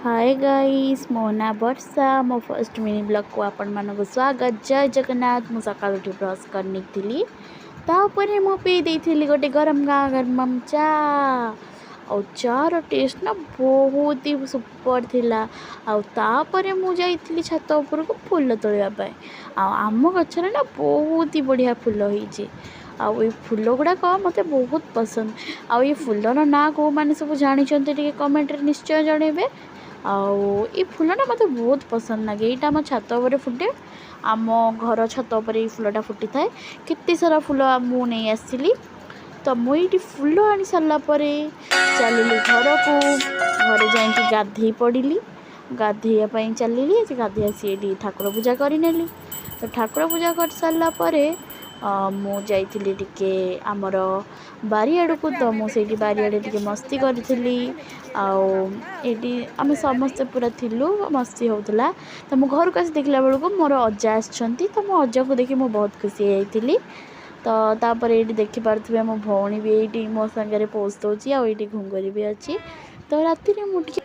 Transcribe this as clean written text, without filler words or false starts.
Hi guys मो ना वर्षा मो फर्स्ट मिनी ब्लॉग को आपण मानक स्वागत। जय जगन्नाथ। मु सकाल उठी ब्रश करनी थी तापर मु पी देती गोटे गरम गरम चा और चार टेस्ट ना बहुत ही सुपर थिला। तापर मु जाइली छात उपर को फूल तोड़ापी आम गचर ना बहुत ही बढ़िया फूल होती। ये फूल गुड़ाक मत बहुत पसंद। ये फूलर ना कौ मैंने सब जानते कमेंट निश्चय जनइबे। ये फूल ना मत बहुत पसंद लगे। यहाँ आम छात उपर फुटे आम घर छत उपर फूलटा फुटी थाए केते सारा फूल मुझे आसली। तो मुझे फूल आनी सारापर चलिली घर को घर जा गाधे पड़ी गाधेवाई चलिली गाधे आसी ठाकुर पूजा करें। तो ठाकुर पूजा कर सारापर मु जाइली टिके आमर बारियाड़ को। तो मुझे बारियाड़े टिके मस्ती करी आम समस्ते पूरा थिलु मस्ती होता। तो मु घर को आसी देखला बेलू मोर अजा आसछंती। तो मो अजा को देखी मु बहुत खुशी होती। तो तापर ये देखिपे मो भौणी भी ये मो सागर पोस्ट होची ये घुंगरी भी अच्छी। तो राति मुझे